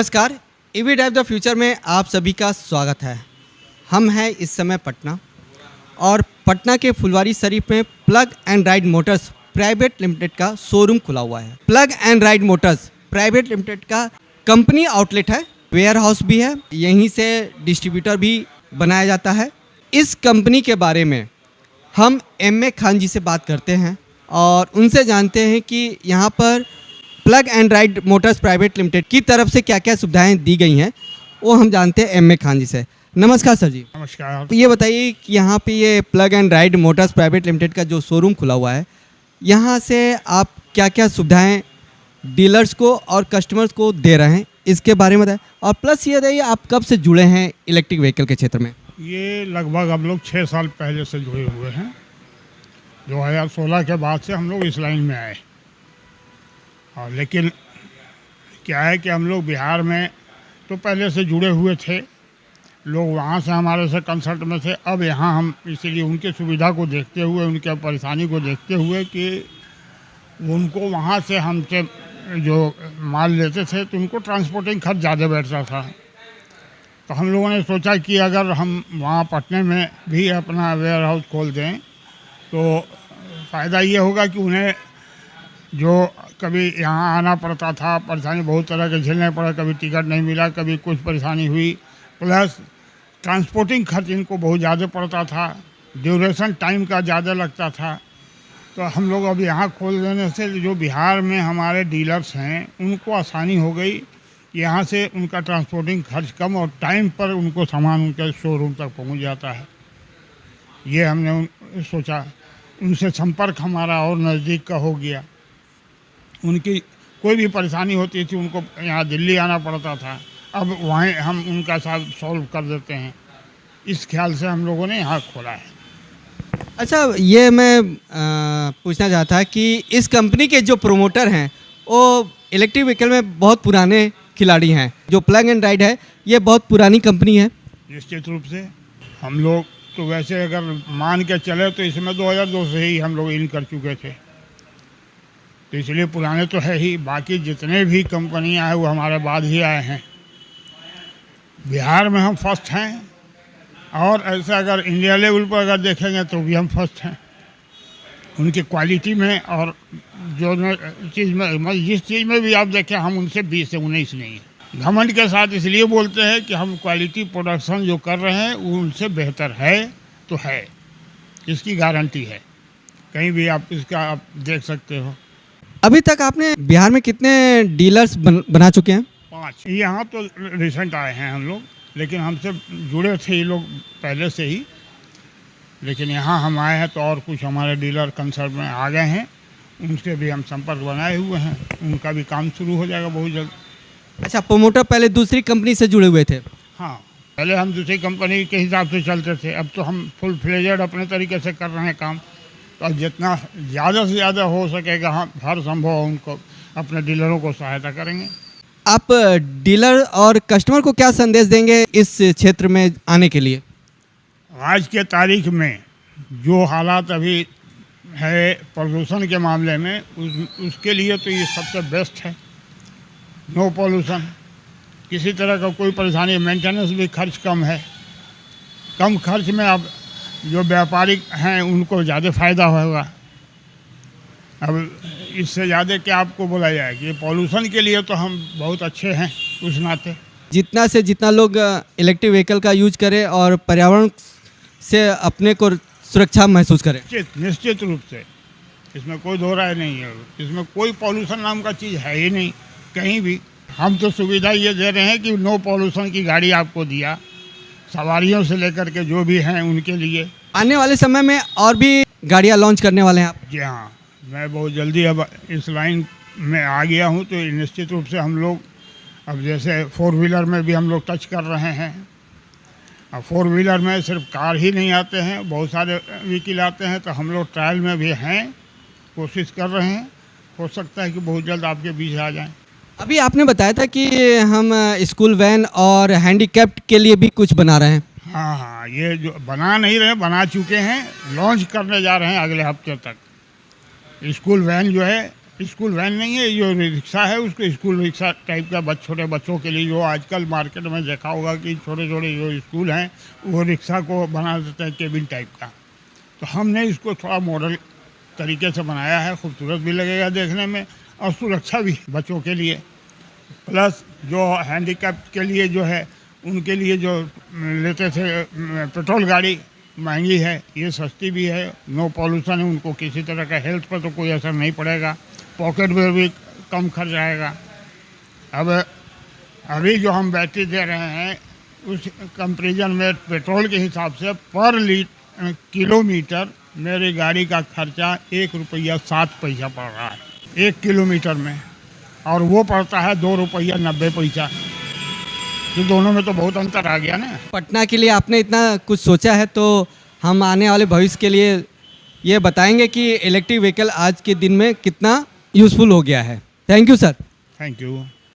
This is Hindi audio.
नमस्कार, ईवी ड्राइव द फ्यूचर में आप सभी का स्वागत है। हम हैं इस समय पटना और पटना के फुलवारी शरीफ में plug and ride Motors private limited का शोरूम खुला हुआ है। Plug and ride Motors private limited का कंपनी आउटलेट है, वेयर हाउस भी है, यहीं से डिस्ट्रीब्यूटर भी बनाया जाता है। इस कंपनी के बारे में हम एम ए खान जी से बात करते हैं और उनसे जानते हैं कि यहाँ पर plug and ride Motors private limited की तरफ से क्या क्या सुविधाएं दी गई हैं, वो हम जानते हैं एम ए खान जी से। नमस्कार सर जी। नमस्कार। तो ये बताइए कि यहाँ पे ये plug and ride Motors private limited का जो शोरूम खुला हुआ है, यहाँ से आप क्या क्या सुविधाएं डीलर्स को और कस्टमर्स को दे रहे हैं, इसके बारे में बताएं। और प्लस ये बताइए आप कब से जुड़े हैं इलेक्ट्रिक व्हीकल के क्षेत्र में? ये लगभग हम लोग 6 साल पहले से जुड़े हुए हैं। 2016 के बाद से हम लोग इस लाइन में आए। और लेकिन क्या है कि हम लोग बिहार में तो पहले से जुड़े हुए थे, लोग वहाँ से हमारे से कंसल्ट में थे। अब यहाँ हम इसीलिए उनकी सुविधा को देखते हुए, उनके परेशानी को देखते हुए कि उनको वहाँ से हमसे जो माल लेते थे तो उनको ट्रांसपोर्टिंग खर्च ज़्यादा बैठता था। तो हम लोगों ने सोचा कि अगर हम वहाँ पटने में भी अपना वेयर हाउस खोल दें तो फ़ायदा ये होगा कि उन्हें जो कभी यहाँ आना पड़ता था, परेशानी बहुत तरह के झेलने पड़ा, कभी टिकट नहीं मिला, कभी कुछ परेशानी हुई, प्लस ट्रांसपोर्टिंग खर्च इनको बहुत ज़्यादा पड़ता था, ड्यूरेशन टाइम का ज़्यादा लगता था। तो हम लोग अब यहाँ खोल देने से जो बिहार में हमारे डीलर्स हैं उनको आसानी हो गई। यहाँ से उनका ट्रांसपोर्टिंग खर्च कम और टाइम पर उनको सामान उनके शोरूम तक पहुँच जाता है। ये हमने सोचा, उनसे संपर्क हमारा और नज़दीक का हो गया। उनकी कोई भी परेशानी होती थी उनको यहाँ दिल्ली आना पड़ता था, अब वहीं हम उनका साथ सॉल्व कर देते हैं। इस ख्याल से हम लोगों ने यहाँ खोला है। अच्छा, ये मैं पूछना चाहता था कि इस कंपनी के जो प्रोमोटर हैं वो इलेक्ट्रिक व्हीकल में बहुत पुराने खिलाड़ी हैं। जो प्लग एंड राइड है ये बहुत पुरानी कंपनी है। निश्चित रूप से हम लोग तो वैसे अगर मान के चले तो इसमें 2002 से ही हम लोग इन कर चुके थे, तो इसलिए पुराने तो है ही। बाकी जितने भी कंपनियां हैं वो हमारे बाद ही आए हैं। बिहार में हम फर्स्ट हैं और ऐसा अगर इंडिया लेवल पर अगर देखेंगे तो भी हम फर्स्ट हैं उनकी क्वालिटी में। और जो चीज़ में, जिस चीज़ में भी आप देखें हम उनसे 20 से 19 नहीं है। घमंड के साथ इसलिए बोलते हैं कि हम क्वालिटी प्रोडक्शन जो कर रहे हैं वो उनसे बेहतर है, तो है, इसकी गारंटी है। कहीं भी आप इसका आप देख सकते हो। अभी तक आपने बिहार में कितने डीलर्स बना चुके हैं? 5। यहाँ तो रिसेंट आए हैं हम लोग, लेकिन हमसे जुड़े थे ये लोग पहले से ही। लेकिन यहाँ हम आए हैं तो और कुछ हमारे डीलर कंसर्ट में आ गए हैं, उनसे भी हम संपर्क बनाए हुए हैं। उनका भी काम शुरू हो जाएगा बहुत जल्द। अच्छा, प्रोमोटर पहले दूसरी कंपनी से जुड़े हुए थे? हाँ, पहले हम दूसरी कंपनी के हिसाब से चलते थे, अब तो हम फुल फ्लेजेड अपने तरीके से कर रहे हैं काम। तो जितना ज़्यादा से ज़्यादा हो सकेगा हम हर संभव उनको अपने डीलरों को सहायता करेंगे। आप डीलर और कस्टमर को क्या संदेश देंगे इस क्षेत्र में आने के लिए? आज के तारीख में जो हालात अभी है प्रदूषण के मामले में, उसके लिए तो ये सबसे बेस्ट है। नो पॉल्यूशन, किसी तरह का कोई परेशानी, मेंटेनेंस भी खर्च कम है। कम खर्च में अब जो व्यापारिक हैं उनको ज़्यादा फ़ायदा होगा। अब इससे ज़्यादा क्या आपको बोला जाए कि पॉल्यूशन के लिए तो हम बहुत अच्छे हैं उस नाते। जितना से जितना लोग इलेक्ट्रिक व्हीकल का यूज करें और पर्यावरण से अपने को सुरक्षा महसूस करें। निश्चित रूप से इसमें कोई दो राय नहीं है। इसमें कोई पॉल्यूशन नाम का चीज़ है ही नहीं कहीं भी। हम तो सुविधा ये दे रहे हैं कि नो पॉल्यूशन की गाड़ी आपको दिया, सवारियों से लेकर के जो भी हैं उनके लिए। आने वाले समय में और भी गाड़ियाँ लॉन्च करने वाले हैं आप? जी हाँ, मैं बहुत जल्दी अब इस लाइन में आ गया हूँ, तो निश्चित रूप से हम लोग अब जैसे 4 व्हीलर में भी हम लोग टच कर रहे हैं। अब 4 व्हीलर में सिर्फ कार ही नहीं आते हैं, बहुत सारे व्हीकल आते हैं, तो हम लोग ट्रायल में भी हैं, कोशिश कर रहे हैं। हो सकता है कि बहुत जल्द आपके बीच आ जाएं। अभी आपने बताया था कि हम स्कूल वैन और हैंडीकैप्ड के लिए भी कुछ बना रहे हैं। हाँ, ये जो बना नहीं रहे, बना चुके हैं, लॉन्च करने जा रहे हैं अगले हफ्ते तक। स्कूल वैन जो है स्कूल वैन नहीं है, जो रिक्शा है उसको स्कूल रिक्शा टाइप का छोटे बच्चों के लिए, जो आजकल मार्केट में देखा होगा कि छोटे छोटे जो स्कूल हैं वो रिक्शा को बना देते हैं केबिन टाइप का। तो हमने इसको थोड़ा मॉडल तरीके से बनाया है, खूबसूरत भी लगेगा देखने में और सुरक्षा भी बच्चों के लिए। प्लस जो हैंडीकैप के लिए जो है उनके लिए जो लेते थे पेट्रोल गाड़ी महंगी है, ये सस्ती भी है, नो पॉल्यूशन है, उनको किसी तरह का हेल्थ पर तो कोई असर नहीं पड़ेगा, पॉकेट में भी कम खर्च आएगा। अब अभी जो हम बैटरी दे रहे हैं उस कंपेरिजन में पेट्रोल के हिसाब से पर किलोमीटर मेरी गाड़ी का खर्चा 1 रुपया 7 पैसा पड़ रहा है 1 किलोमीटर में, और वो पड़ता है 2 रुपया 90 पैसा। तो दोनों में तो बहुत अंतर आ गया ना। पटना के लिए आपने इतना कुछ सोचा है, तो हम आने वाले भविष्य के लिए ये बताएंगे कि इलेक्ट्रिक व्हीकल आज के दिन में कितना यूज़फुल हो गया है। Thank you sir. Thank you.